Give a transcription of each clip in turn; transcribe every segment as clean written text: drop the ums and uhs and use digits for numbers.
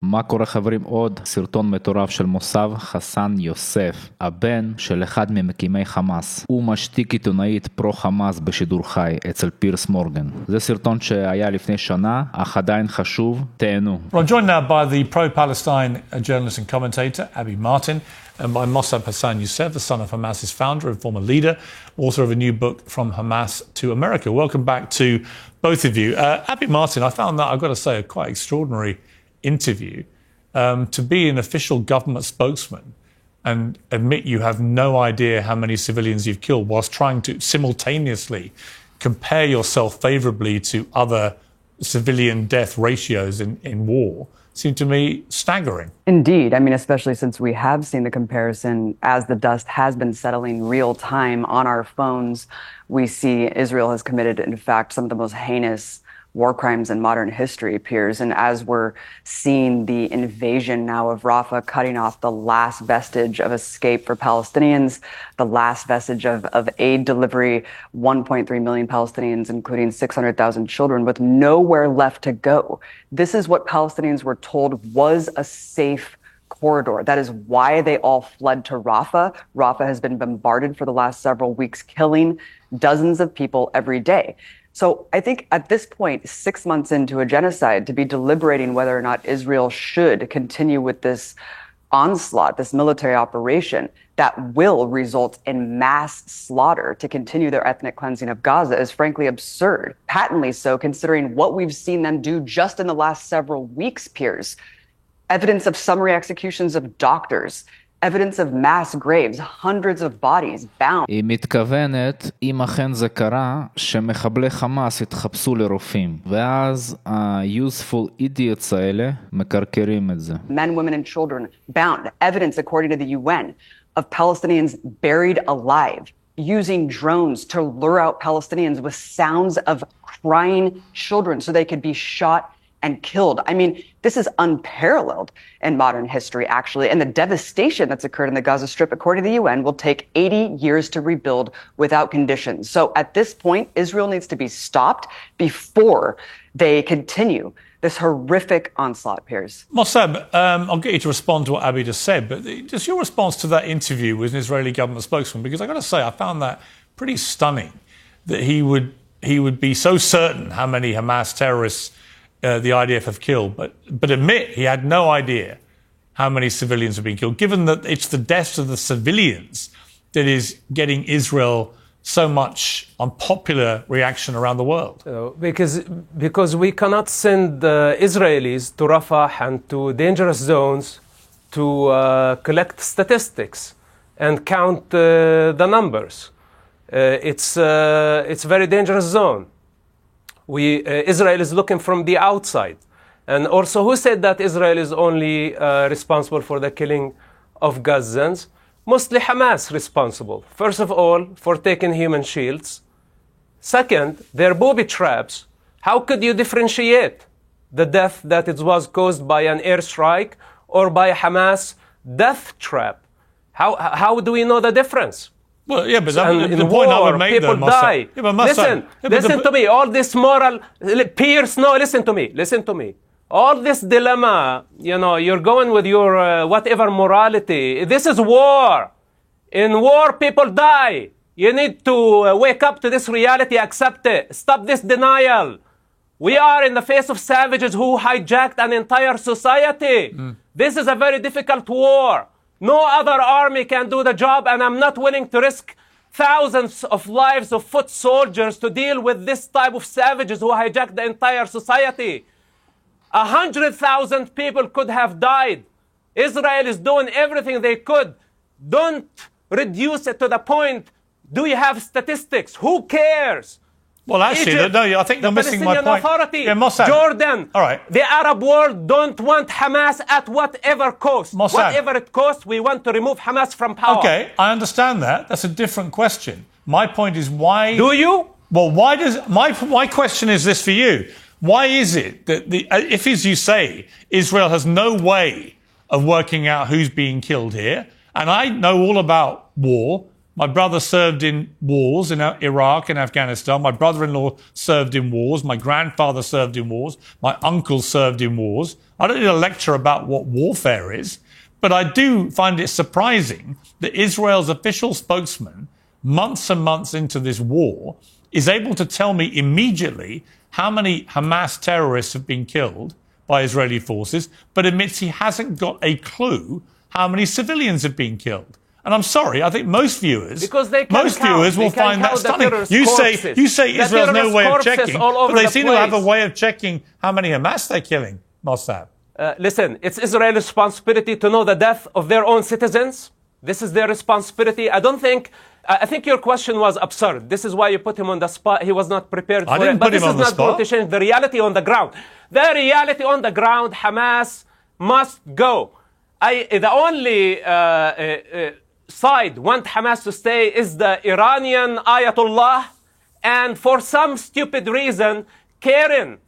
מה קורה חברים? עוד סרטון מטורף של מוסב, חסן יוסף, הבן של אחד ממקימי חמאס. הוא משתיק עיתונאית פרו חמאס בשידור חי אצל פירס מורגן. זה סרטון שהיה לפני שנה, אך עדיין חשוב, תהנו. Well, I'm joined now by the pro-Palestine journalist and commentator, Abi Martin, and by Mosab Hassan Yosef, the son of Hamas's founder and former leader, author of a new book, From Hamas to America. Welcome back to both of you. Abi Martin, I found that, I've got to say, a quite extraordinary interview. To be an official government spokesman and admit you have no idea how many civilians you've killed whilst trying to simultaneously compare yourself favourably to other civilian death ratios in war seemed to me staggering. Indeed. I mean, especially since we have seen the comparison as the dust has been settling real time on our phones. We see Israel has committed, in fact, some of the most heinous war crimes in modern history, Piers. And as we're seeing the invasion now of Rafah, cutting off the last vestige of escape for Palestinians, the last vestige of aid delivery, 1.3 million Palestinians, including 600,000 children, with nowhere left to go. This is what Palestinians were told was a safe corridor. That is why they all fled to Rafah. Rafah has been bombarded for the last several weeks, killing dozens of people every day. So I think at this point, 6 months into a genocide, to be deliberating whether or not Israel should continue with this onslaught, this military operation that will result in mass slaughter to continue their ethnic cleansing of Gaza is frankly absurd. Patently so, considering what we've seen them do just in the last several weeks, Piers. Evidence of summary executions of doctors, evidence of mass graves, hundreds of bodies bound. היא מתכוונת, אם אכן זה קרה, שמחבלי חמאס התחפשו לרופאים, ואז ה-useful idiots האלה מקרקרים את זה. Men, women and children bound. Evidence, according to the UN, of Palestinians buried alive, using drones to lure out Palestinians with sounds of crying children so they could be shot and killed. I mean, this is unparalleled in modern history, actually. And the devastation that's occurred in the Gaza Strip, according to the UN, will take 80 years to rebuild without conditions. So at this point, Israel needs to be stopped before they continue this horrific onslaught, Piers. Mosab, I'll get you to respond to what Abi just said, but just your response to that interview with an Israeli government spokesman, because I've got to say, I found that pretty stunning, that he would be so certain how many Hamas terrorists the IDF have killed, but admit he had no idea how many civilians have been killed, given that it's the deaths of the civilians that is getting Israel so much unpopular reaction around the world. Because we cannot send Israelis to Rafah and to dangerous zones to collect statistics and count the numbers. It's a very dangerous zone. Israel is looking from the outside. And also, who said that Israel is only responsible for the killing of Gazans? Mostly Hamas responsible. First of all, for taking human shields. Second, their booby traps. How could you differentiate the death that it was caused by an airstrike or by a Hamas death trap? How do we know the difference? Well, yeah, but the point I would make people die. Listen to me. All this moral, Piers, no, listen to me. All this dilemma, you're going with your whatever morality. This is war. In war, people die. You need to wake up to this reality, accept it. Stop this denial. We are in the face of savages who hijacked an entire society. This is a very difficult war. No other army can do the job, and I'm not willing to risk thousands of lives of foot soldiers to deal with this type of savages who hijacked the entire society. 100,000 people could have died. Israel is doing everything they could. Don't reduce it to the point, do you have statistics? Who cares? Well, actually, Egypt, no, I think they're missing my point. Authority, yeah, Mosab. Jordan, all right. The Arab world don't want Hamas at whatever cost. Mosab. Whatever it costs, we want to remove Hamas from power. Okay, I understand that. That's a different question. My point is why... Do you? Well, why does... My question is this for you. Why is it that, if, as you say, Israel has no way of working out who's being killed here, and I know all about war, My brother served in wars in Iraq and Afghanistan. My brother-in-law served in wars. My grandfather served in wars. My uncle served in wars. I don't need a lecture about what warfare is, but I do find it surprising that Israel's official spokesman, months and months into this war, is able to tell me immediately how many Hamas terrorists have been killed by Israeli forces, but admits he hasn't got a clue how many civilians have been killed. And I'm sorry, I think most viewers will find that stunning. You say Israel's no way of checking, but they seem to have a way of checking how many Hamas they're killing, Mosab. Listen, it's Israel's responsibility to know the death of their own citizens. This is their responsibility. I think your question was absurd. This is why you put him on the spot. He was not prepared for it. But this is not going to change the reality on the ground. The reality on the ground, Hamas must go. The only side want Hamas to stay is the Iranian Ayatollah, and for some stupid reason, Karen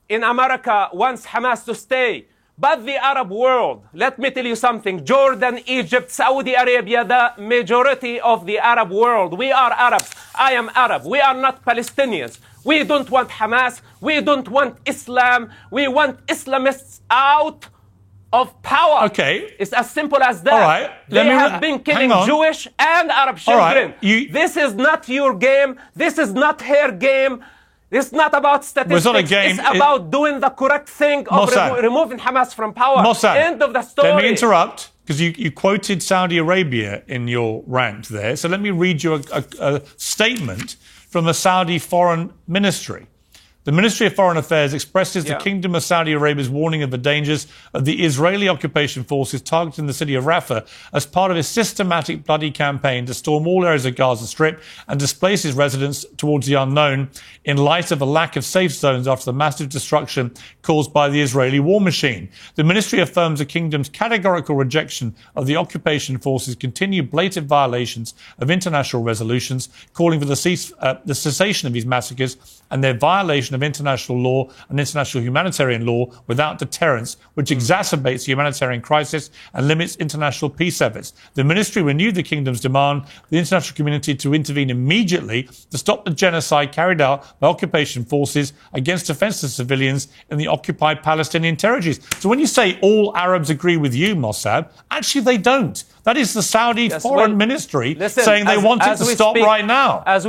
in America wants Hamas to stay. But the Arab world, let me tell you something, Jordan, Egypt, Saudi Arabia, the majority of the Arab world, we are Arabs. I am Arab. We are not Palestinians. We don't want Hamas. We don't want Islam. We want Islamists out of power. Okay. It's as simple as that. All right. They have been killing Jewish and Arab children. Right. This is not your game. This is not her game. It's not about statistics. It's about doing the correct thing of removing Hamas from power. Mosab, end of the story. Let me interrupt, because you quoted Saudi Arabia in your rant there. So let me read you a statement from the Saudi Foreign Ministry. The Ministry of Foreign Affairs expresses the Kingdom of Saudi Arabia's warning of the dangers of the Israeli occupation forces targeting the city of Rafah as part of its systematic bloody campaign to storm all areas of Gaza Strip and displace its residents towards the unknown in light of a lack of safe zones after the massive destruction caused by the Israeli war machine. The ministry affirms the kingdom's categorical rejection of the occupation forces' continued blatant violations of international resolutions, calling for the cessation of these massacres and their violation of international law and international humanitarian law without deterrence, which exacerbates the humanitarian crisis and limits international peace efforts. The ministry renewed the kingdom's demand for the international community to intervene immediately to stop the genocide carried out by occupation forces against defenseless civilians in the occupied Palestinian territories. So when you say all Arabs agree with you, Mosab, actually they don't. That is the Saudi Foreign Ministry saying they want it to stop right now. As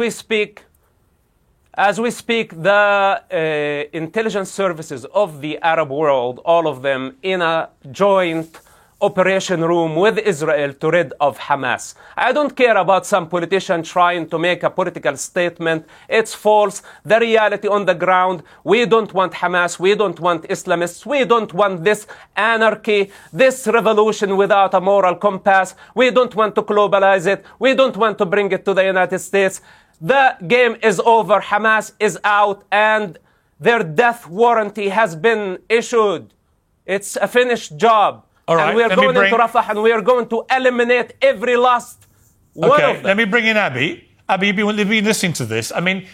we speak, the intelligence services of the Arab world, all of them, in a joint operation room with Israel to rid of Hamas. I don't care about some politician trying to make a political statement. It's false. The reality on the ground, we don't want Hamas. We don't want Islamists. We don't want this anarchy, this revolution without a moral compass. We don't want to globalize it. We don't want to bring it to the United States. The game is over. Hamas is out, and their death warranty has been issued. It's a finished job. All right, and we are going into Rafah, and we are going to eliminate every last one of them. Let me bring in Abby. Abby, you've been listening to this. I mean,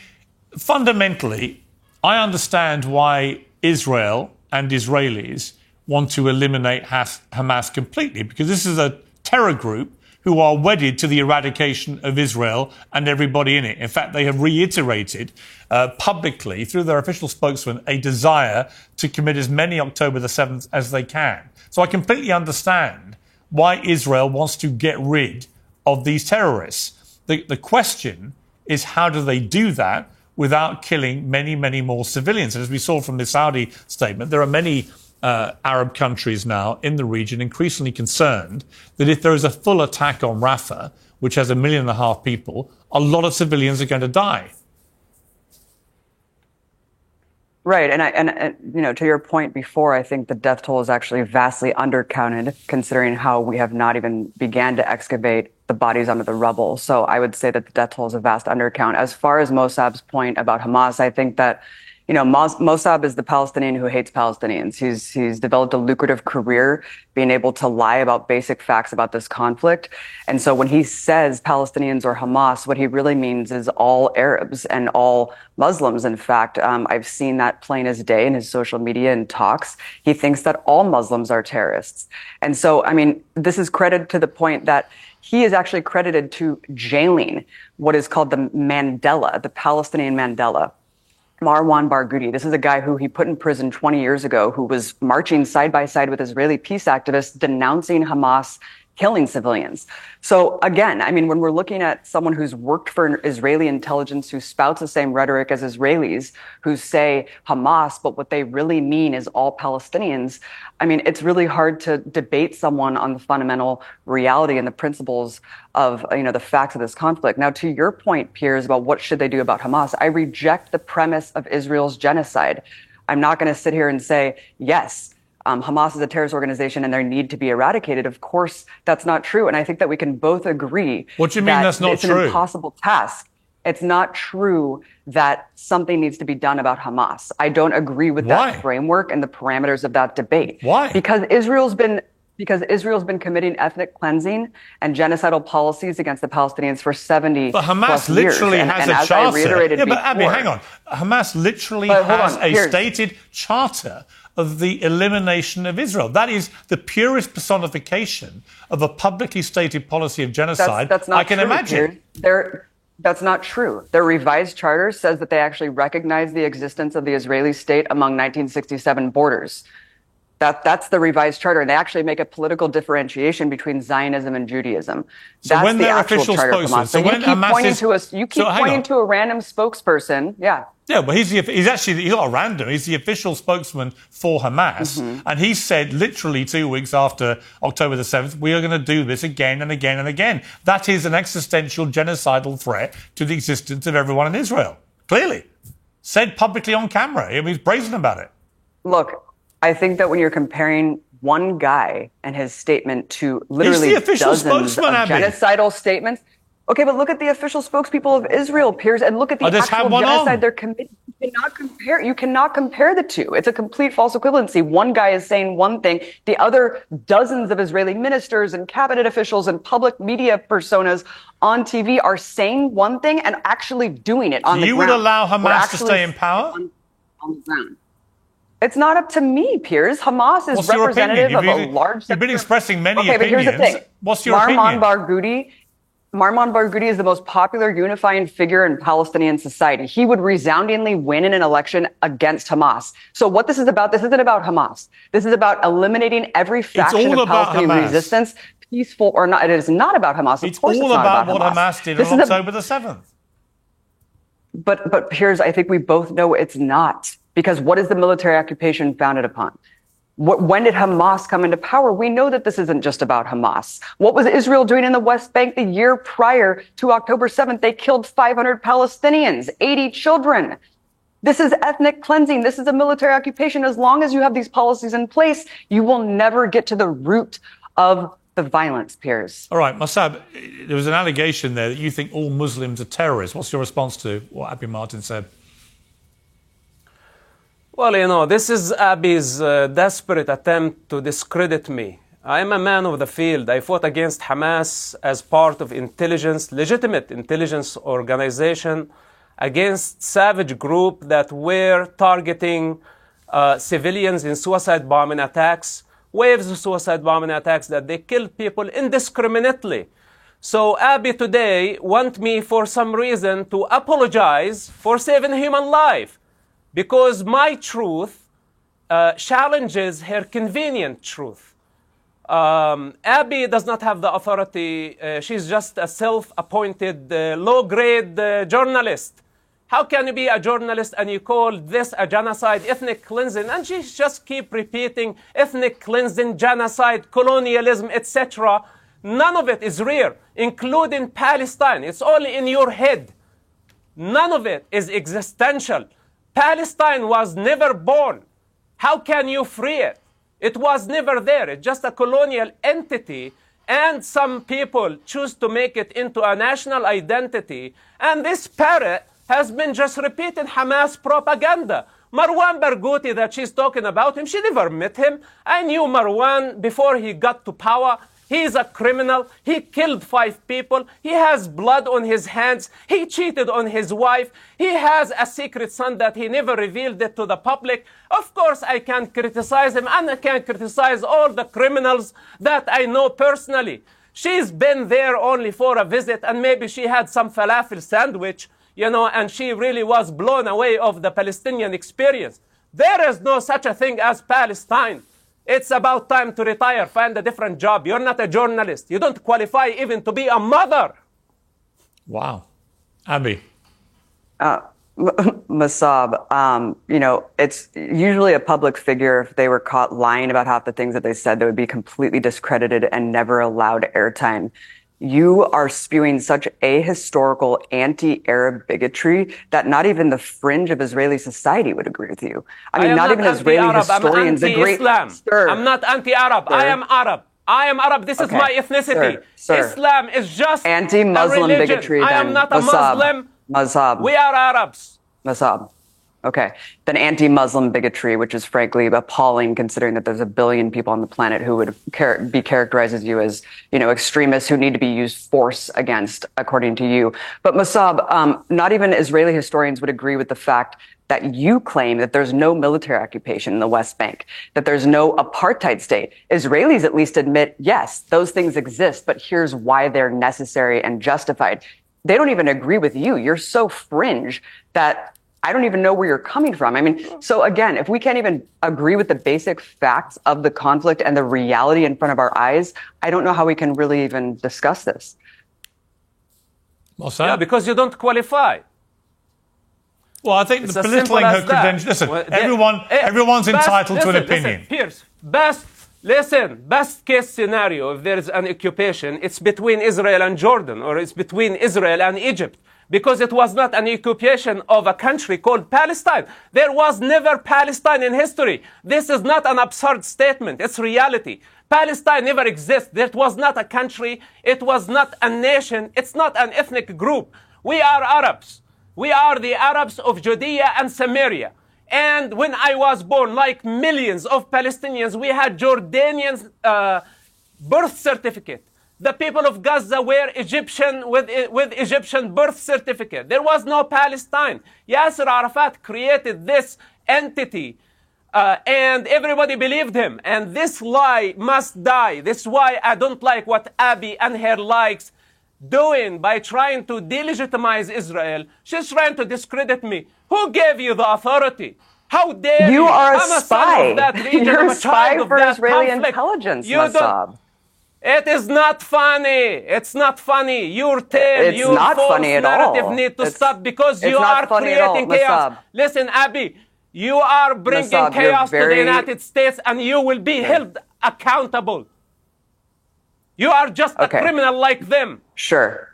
fundamentally, I understand why Israel and Israelis want to eliminate Hamas completely, because this is a terror group who are wedded to the eradication of Israel and everybody in it. In fact, they have reiterated publicly through their official spokesman a desire to commit as many October the 7th as they can. So I completely understand why Israel wants to get rid of these terrorists. The question is, how do they do that without killing many, many more civilians? And as we saw from the Saudi statement, there are many Arab countries now in the region increasingly concerned that if there is a full attack on Rafah, which has 1.5 million people, a lot of civilians are going to die. Right, and you know, to your point before, I think the death toll is actually vastly undercounted, considering how we have not even began to excavate the bodies under the rubble. So I would say that the death toll is a vast undercount. As far as Mosab's point about Hamas, I think that You know, Mosab is the Palestinian who hates Palestinians. He's developed a lucrative career being able to lie about basic facts about this conflict. And so when he says Palestinians or Hamas, what he really means is all Arabs and all Muslims. In fact, I've seen that plain as day in his social media and talks. He thinks that all Muslims are terrorists. And so, I mean, this is credited to the point that he is actually credited to jailing what is called the Mandela, the Palestinian Mandela. Marwan Barghouti. This is a guy who he put in prison 20 years ago, who was marching side by side with Israeli peace activists denouncing Hamas killing civilians. So again, I mean, when we're looking at someone who's worked for Israeli intelligence, who spouts the same rhetoric as Israelis, who say Hamas, but what they really mean is all Palestinians, I mean, it's really hard to debate someone on the fundamental reality and the principles of, you know, the facts of this conflict. Now, to your point, Piers, about what should they do about Hamas, I reject the premise of Israel's genocide. I'm not going to sit here and say, yes, Hamas is a terrorist organization and they need to be eradicated. Of course, that's not true. And I think that we can both agree. What do you mean that's not true? It's an impossible task. It's not true that something needs to be done about Hamas. I don't agree with that framework and the parameters of that debate. Why? Because Israel's been committing ethnic cleansing and genocidal policies against the Palestinians for 70 But Hamas plus literally years. has and a as charter. I reiterated but before, Abby, hang on. Hamas literally has a stated charter of the elimination of Israel. That is the purest personification of a publicly stated policy of genocide that's not I can true, imagine. That's not true. Their revised charter says that they actually recognize the existence of the Israeli state among 1967 borders. That's the revised charter. And they actually make a political differentiation between Zionism and Judaism. So that's when the their actual official charter of spokesman, Hamas. So you keep pointing to a random spokesperson. Yeah. Yeah, but he's not a random. He's the official spokesman for Hamas. Mm-hmm. And he said literally 2 weeks after October the 7th, we are going to do this again and again and again. That is an existential genocidal threat to the existence of everyone in Israel. Clearly. Said publicly on camera. He's brazen about it. Look, I think that when you're comparing one guy and his statement to literally dozens of genocidal statements. Okay, but look at the official spokespeople of Israel, Piers, and look at the actual genocide they're committing. You cannot compare the two. It's a complete false equivalency. One guy is saying one thing. The other dozens of Israeli ministers and cabinet officials and public media personas on TV are saying one thing and actually doing it on the ground. You would allow Hamas to stay in power? On the ground. It's not up to me, Piers. Hamas is representative of a large sector. You've been expressing many opinions. But here's the thing. What's your opinion? Marwan Barghouti is the most popular unifying figure in Palestinian society. He would resoundingly win in an election against Hamas. So what this is about, this isn't about Hamas. This is about eliminating every faction of Palestinian resistance, peaceful or not. It is not about Hamas. It's all about what Hamas did on October the 7th. But Piers, I think we both know it's not. Because what is the military occupation founded upon? When did Hamas come into power? We know that this isn't just about Hamas. What was Israel doing in the West Bank the year prior to October 7th? They killed 500 Palestinians, 80 children. This is ethnic cleansing. This is a military occupation. As long as you have these policies in place, you will never get to the root of the violence, Piers. All right, Mosab, there was an allegation there that you think all Muslims are terrorists. What's your response to what Abby Martin said? Well, you know, this is Abi's desperate attempt to discredit me. I am a man of the field. I fought against Hamas as part of legitimate intelligence organization, against savage group that were targeting civilians in suicide bombing attacks, waves of suicide bombing attacks that they killed people indiscriminately. So Abi today want me for some reason to apologize for saving human life. Because my truth challenges her convenient truth. Abby does not have the authority. She's just a self-appointed low-grade journalist. How can you be a journalist and you call this a genocide, ethnic cleansing? And she just keep repeating ethnic cleansing, genocide, colonialism, etc. None of it is real, including Palestine. It's only in your head. None of it is existential. Palestine was never born. How can you free it? It was never there. It's just a colonial entity, and some people choose to make it into a national identity. And this parrot has been just repeating Hamas propaganda. Marwan Barghouti that she's talking about him, she never met him. I knew Marwan before he got to power. He is a criminal. He killed 5 people. He has blood on his hands. He cheated on his wife. He has a secret son that he never revealed it to the public. Of course, I can criticize him, and I can criticize all the criminals that I know personally. She's been there only for a visit, and maybe she had some falafel sandwich, you know, and she really was blown away of the Palestinian experience. There is no such a thing as Palestine. It's about time to retire, find a different job. You're not a journalist. You don't qualify even to be a mother. Wow. Abby. Mosab, you know, it's usually a public figure. If they were caught lying about half the things that they said, they would be completely discredited and never allowed airtime. You are spewing such ahistorical anti-Arab bigotry that not even the fringe of Israeli society would agree with you. I mean, not even Israeli historians. I'm anti-Islam. I'm not anti-Arab. I am Arab. I am Arab. This is my ethnicity. Sir. Islam is just anti-Muslim a religion. bigotry. I am not a Muslim. Mosab. We are Arabs. Mosab. Okay. Then anti-Muslim bigotry, which is frankly appalling considering that there's a billion people on the planet who would be characterized as you as, you know, extremists who need to be used force against, according to you. But Mosab, not even Israeli historians would agree with the fact that you claim that there's no military occupation in the West Bank, that there's no apartheid state. Israelis at least admit, yes, those things exist, but here's why they're necessary and justified. They don't even agree with you. You're so fringe that I don't even know where you're coming from. I mean, so again, if we can't even agree with the basic facts of the conflict and the reality in front of our eyes, I don't know how we can really even discuss this. Yeah, because you don't qualify. Well, I think the belittling her credentials. Listen, everyone's entitled to an opinion. Listen, Piers, best case scenario, if there is an occupation, it's between Israel and Jordan, or it's between Israel and Egypt. Because it was not an occupation of a country called Palestine. There was never Palestine in history. This is not an absurd statement. It's reality. Palestine never exists. There was not a country. It was not a nation. It's not an ethnic group. We are Arabs. We are the Arabs of Judea and Samaria. And when I was born, like millions of Palestinians, we had Jordanian birth certificate. The people of Gaza were Egyptian with Egyptian birth certificate. There was no Palestine. Yasser Arafat created this entity, and everybody believed him. And this lie must die. This is why I don't like what Abby and her likes doing by trying to delegitimize Israel. She's trying to discredit me. Who gave you the authority? How dare you? You are a I'm spy. Of that region. You're I'm a spy for Israeli conflict. intelligence, You Mosab. It is not funny. It's not funny. Your tale, it's your not false funny at narrative all. need to stop because you not are funny at all, creating chaos. Mosab. Listen, Abby, you are bringing Mosab, chaos to the very- United States and you will be held accountable. You are just a criminal like them. Sure.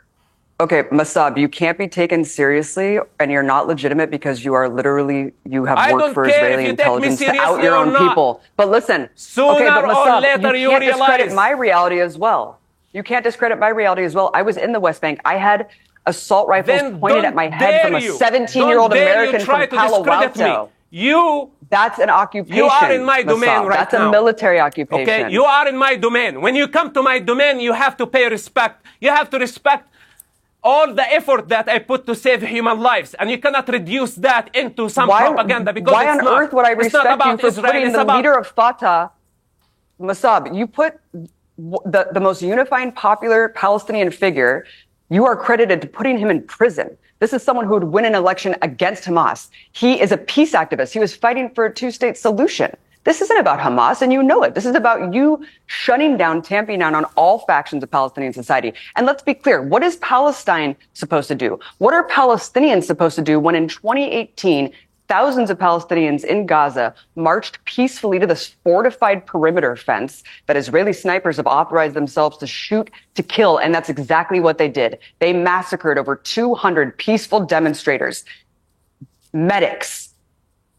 Okay, Mosab, you can't be taken seriously and you're not legitimate because you are literally, you have I worked don't for care Israeli if you take me intelligence to out seriously your or own not. people. But listen, Sooner okay, but or Mosab, later you you can't discredit realize- my reality as well. You can't discredit my reality as well. I was in the West Bank. I had assault rifles Then pointed at my head from a 17-year-old American from Palo Alto. That's an occupation. You are in my domain Mosab. right That's now. a military occupation. Okay, you are in my domain. When you come to my domain, you have to pay respect. You have to respect all the effort that I put to save human lives, and you cannot reduce that into some propaganda because why it's on not. earth would I It's not respect you about for Israel. putting It's the about leader of Fatah, Mosab? You put the most unifying, popular Palestinian figure. You are credited to putting him in prison. This is someone who would win an election against Hamas. He is a peace activist. He was fighting for a two-state solution. This isn't about Hamas, and you know it. This is about you shutting down, tamping down on all factions of Palestinian society. And let's be clear, what is Palestine supposed to do? What are Palestinians supposed to do when in 2018, thousands of Palestinians in Gaza marched peacefully to this fortified perimeter fence that Israeli snipers have authorized themselves to shoot to kill, and that's exactly what they did. They massacred over 200 peaceful demonstrators, medics,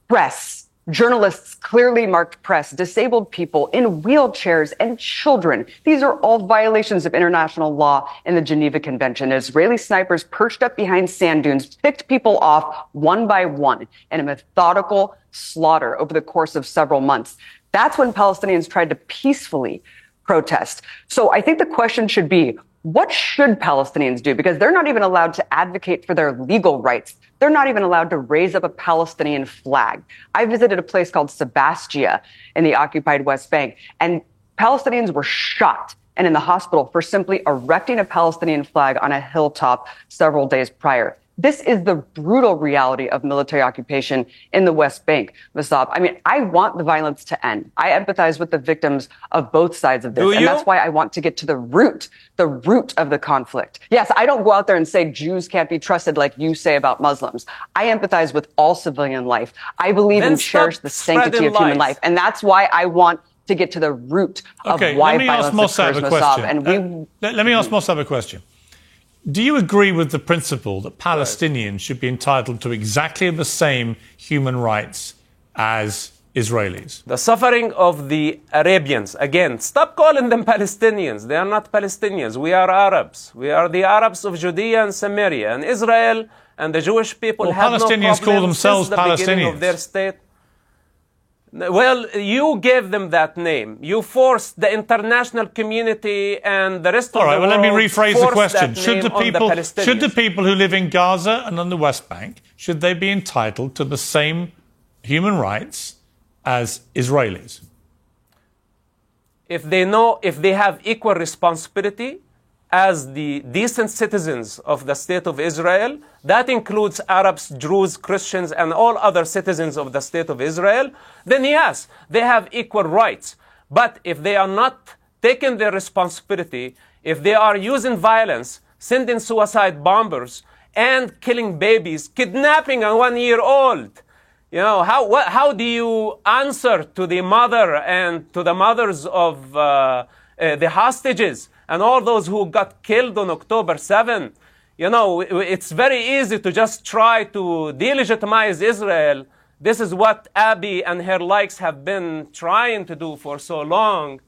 press, journalists, clearly marked press, disabled people in wheelchairs, and children. These are all violations of international law and the Geneva Convention. Israeli snipers perched up behind sand dunes picked people off one by one in a methodical slaughter over the course of several months. That's when Palestinians tried to peacefully protest. So I think the question should be, what should Palestinians do? Because they're not even allowed to advocate for their legal rights. They're not even allowed to raise up a Palestinian flag. I visited a place called Sebastia in the occupied West Bank, and Palestinians were shot and in the hospital for simply erecting a Palestinian flag on a hilltop several days prior. This is the brutal reality of military occupation in the West Bank, Mosab. I mean, I want the violence to end. I empathize with the victims of both sides of this. And that's why I want to get to the root of the conflict. Yes, I don't go out there and say Jews can't be trusted like you say about Muslims. I empathize with all civilian life. I believe and cherish the sanctity of human life. And that's why I want to get to the root of why violence occurs, Mosab. And let me ask Mosab a question. Do you agree with the principle that Palestinians should be entitled to exactly the same human rights as Israelis? The suffering of the Arabians, again, stop calling them Palestinians. They are not Palestinians. We are Arabs. We are the Arabs of Judea and Samaria. And Israel and the Jewish people have Palestinians no call themselves since the beginning Palestinians of their state. Well, you gave them that name. You forced the international community and the rest of the world. All right, well, let me rephrase the question. Should the people who live in Gaza and on the West Bank, should they be entitled to the same human rights as Israelis? If they have equal responsibility as the decent citizens of the State of Israel, that includes Arabs, Jews, Christians, and all other citizens of the State of Israel, then yes, they have equal rights. But if they are not taking their responsibility, if they are using violence, sending suicide bombers, and killing babies, kidnapping a 1-year-old, how do you answer to the mother and to the mothers of the hostages and all those who got killed on October 7? It's very easy to just try to delegitimize Israel. This is what Abby and her likes have been trying to do for so long.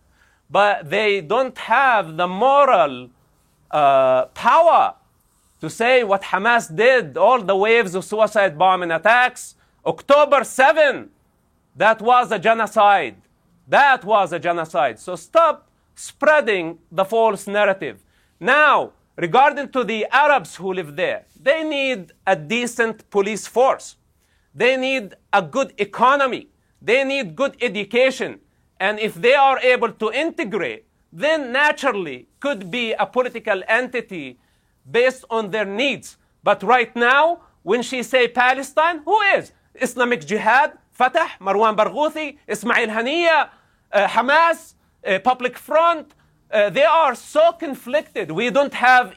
But they don't have the moral power to say what Hamas did, all the waves of suicide bombing attacks. October 7, that was a genocide. That was a genocide. So stop spreading the false narrative. Now, regarding to the Arabs who live there, they need a decent police force. They need a good economy. They need good education. And if they are able to integrate, then naturally could be a political entity based on their needs. But right now, when she say Palestine, who is? Islamic Jihad, Fatah, Marwan Barghouthi, Ismail Haniyeh, Hamas, Public Front. They are so conflicted. They don't have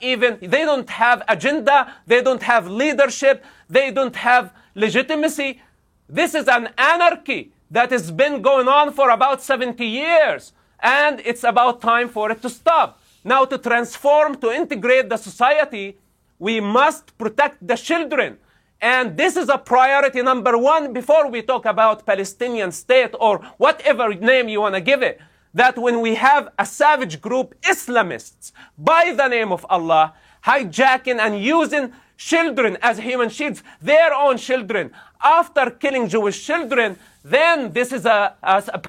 agenda. They don't have leadership. They don't have legitimacy. This is an anarchy that has been going on for about 70 years. And it's about time for it to stop. Now, to transform, to integrate the society, we must protect the children. And this is a priority number one before we talk about Palestinian state or whatever name you want to give it. That when we have a savage group, Islamists, by the name of Allah, hijacking and using children as human shields, their own children, after killing Jewish children, then this is a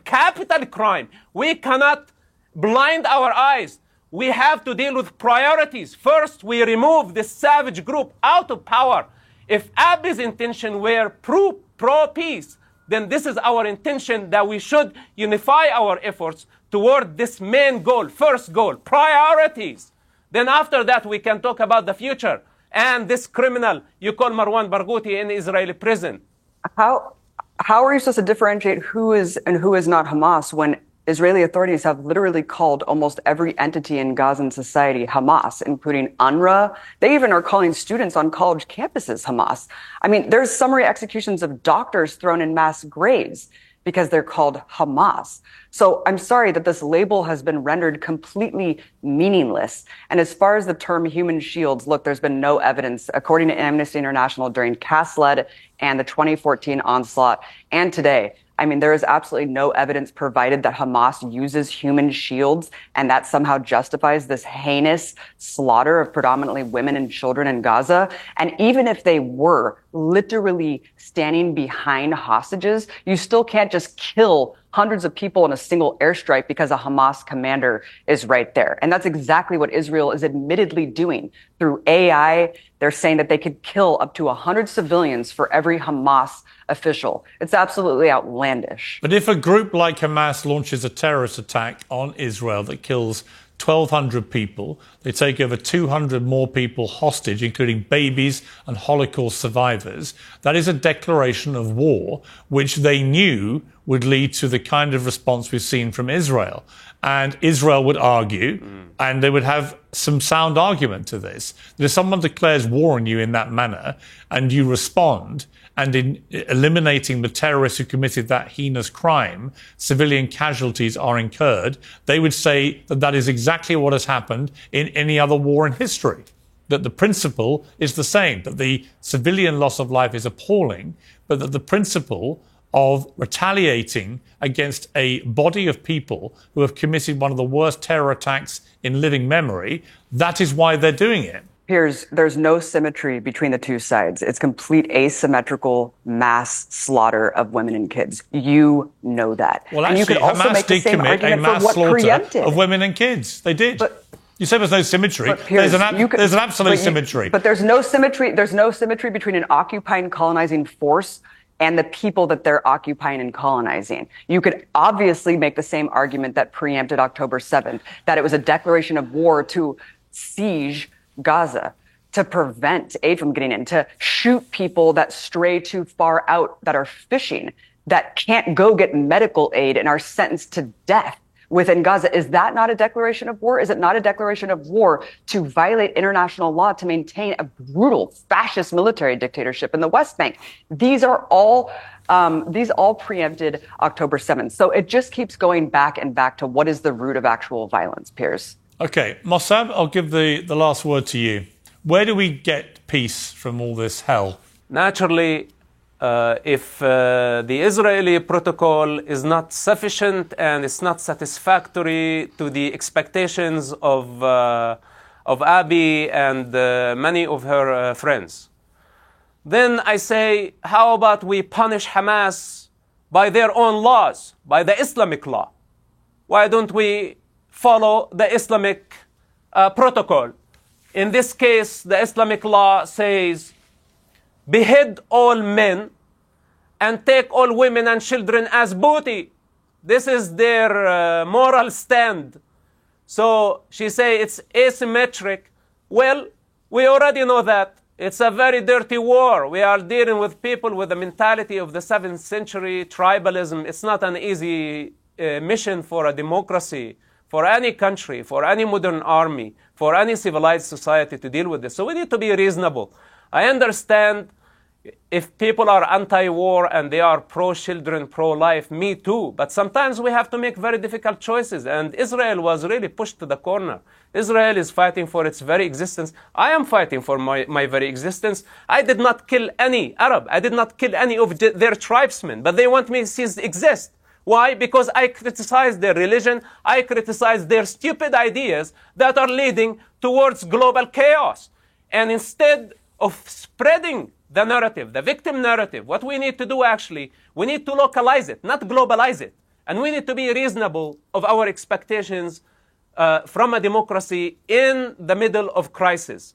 capital crime. We cannot blind our eyes. We have to deal with priorities. First, we remove this savage group out of power. If Abi's intention were pro-peace, then this is our intention, that we should unify our efforts toward this main goal, first goal, priorities. Then after that, we can talk about the future. And this criminal you call Marwan Barghouthi in Israeli prison. How are you supposed to differentiate who is and who is not Hamas when Israeli authorities have literally called almost every entity in Gazan society Hamas, including UNRWA? They even are calling students on college campuses Hamas. I mean, there's summary executions of doctors thrown in mass graves because they're called Hamas. So I'm sorry that this label has been rendered completely meaningless. And as far as the term human shields, look, there's been no evidence, according to Amnesty International, during Casled and the 2014 onslaught and today, I mean, there is absolutely no evidence provided that Hamas uses human shields and that somehow justifies this heinous slaughter of predominantly women and children in Gaza. And even if they were literally standing behind hostages, you still can't just kill hundreds of people in a single airstrike because a Hamas commander is right there. And that's exactly what Israel is admittedly doing. Through AI, they're saying that they could kill up to 100 civilians for every Hamas official. It's absolutely outlandish. But if a group like Hamas launches a terrorist attack on Israel that kills 1,200 people, they take over 200 more people hostage, including babies and Holocaust survivors, that is a declaration of war, which they knew would lead to the kind of response we've seen from Israel. And Israel would argue, and they would have some sound argument to this, that if someone declares war on you in that manner, and you respond, and in eliminating the terrorists who committed that heinous crime, civilian casualties are incurred, they would say that that is exactly what has happened in any other war in history. That the principle is the same, that the civilian loss of life is appalling, but that the principle of retaliating against a body of people who have committed one of the worst terror attacks in living memory, that is why they're doing it. Piers, there's no symmetry between the two sides. It's complete asymmetrical mass slaughter of women and kids. You know that. Well, and actually, you could also Hamas make the did same commit a argument mass for what slaughter preempted. of women and kids. They did. But, you said there's no symmetry. Piers, there's an absolute symmetry. But there's no symmetry. There's no symmetry between an occupying, colonizing force and the people that they're occupying and colonizing. You could obviously make the same argument that preempted October 7th, that it was a declaration of war to siege Gaza, to prevent aid from getting in, to shoot people that stray too far out, that are fishing, that can't go get medical aid and are sentenced to death within Gaza. Is that not a declaration of war? Is it not a declaration of war to violate international law, to maintain a brutal fascist military dictatorship in the West Bank? These all preempted October 7th. So it just keeps going back and back to what is the root of actual violence, Piers. Okay, Mosab, I'll give the last word to you. Where do we get peace from all this hell? Naturally, if the Israeli protocol is not sufficient and it's not satisfactory to the expectations of Abby and many of her friends, then I say, how about we punish Hamas by their own laws, by the Islamic law? Why don't we follow the Islamic protocol? In this case, the Islamic law says, behead all men and take all women and children as booty. This is their moral stand. So she say it's asymmetric. Well, we already know that. It's a very dirty war. We are dealing with people with the mentality of the 7th century tribalism. It's not an easy mission for a democracy, for any country, for any modern army, for any civilized society to deal with this. So we need to be reasonable. I understand if people are anti-war and they are pro-children, pro-life, me too. But sometimes we have to make very difficult choices. And Israel was really pushed to the corner. Israel is fighting for its very existence. I am fighting for my very existence. I did not kill any Arab. I did not kill any of their tribesmen. But they want me to cease to exist. Why? Because I criticize their religion. I criticize their stupid ideas that are leading towards global chaos. And instead of spreading the narrative, the victim narrative, what we need to do actually, we need to localize it, not globalize it. And we need to be reasonable of our expectations from a democracy in the middle of crisis.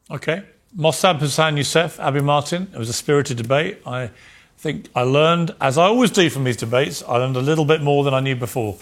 Okay. Mosab Hassan Yosef, Abby Martin, it was a spirited debate. I think I learned, as I always do from these debates, I learned a little bit more than I knew before.